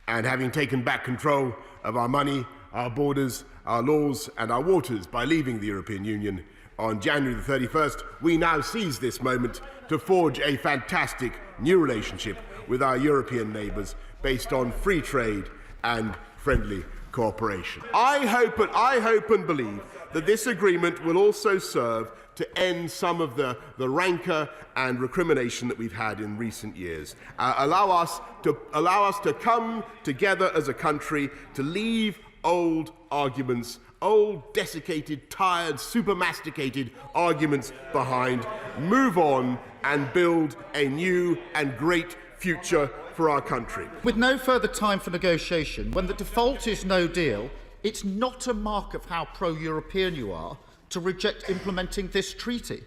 And having taken back control of our money, our borders, our laws and our waters by leaving the European Union on January the 31st, we now seize this moment to forge a fantastic new relationship with our European neighbours based on free trade and friendly cooperation. I hope and believe that this agreement will also serve to end some of the rancour and recrimination that we've had in recent years. Allow us to come together as a country to leave old arguments, old, desiccated, tired, super-masticated arguments behind, move on and build a new and great future for our country. With no further time for negotiation, when the default is no deal, it's not a mark of how pro-European you are to reject implementing this treaty.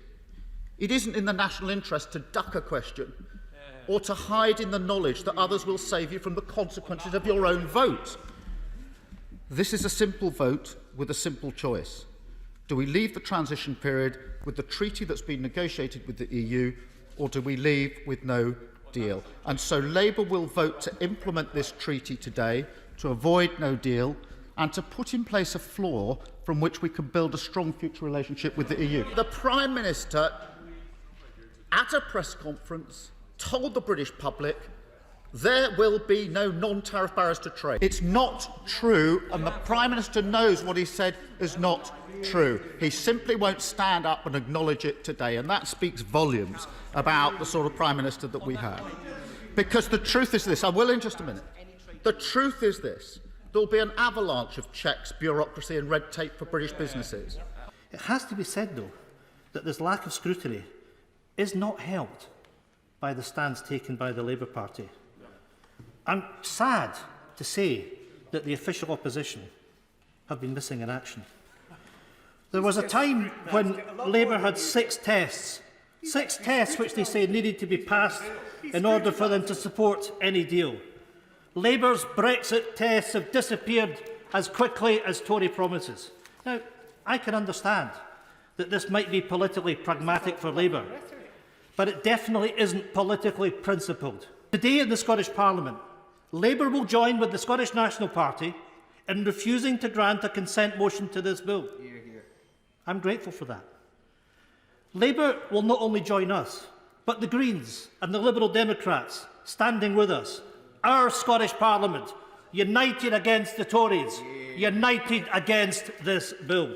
It isn't in the national interest to duck a question or to hide in the knowledge that others will save you from the consequences of your own vote. This is a simple vote with a simple choice. Do we leave the transition period with the treaty that's been negotiated with the EU, or do we leave with no deal? And so Labour will vote to implement this treaty today, to avoid no deal, and to put in place a floor from which we can build a strong future relationship with the EU. The Prime Minister, at a press conference, told the British public there will be no non-tariff barriers to trade. It's not true, and the Prime Minister knows what he said is not true. He simply won't stand up and acknowledge it today, and that speaks volumes about the sort of Prime Minister that we have. Because the truth is this, I will in just a minute, the truth is this, there will be an avalanche of checks, bureaucracy and red tape for British businesses. It has to be said, though, that this lack of scrutiny is not helped by the stance taken by the Labour Party. I'm sad to say that the official opposition have been missing in action. There was a time when Labour had 6 tests which they say needed to be passed in order for them to support any deal. Labour's Brexit tests have disappeared as quickly as Tory promises. Now, I can understand that this might be politically pragmatic for Labour, but it definitely isn't politically principled. Today in the Scottish Parliament, Labour will join with the Scottish National Party in refusing to grant a consent motion to this bill. Hear, hear. I'm grateful for that. Labour will not only join us, but the Greens and the Liberal Democrats standing with us. Our Scottish Parliament, united against the Tories, united against this bill.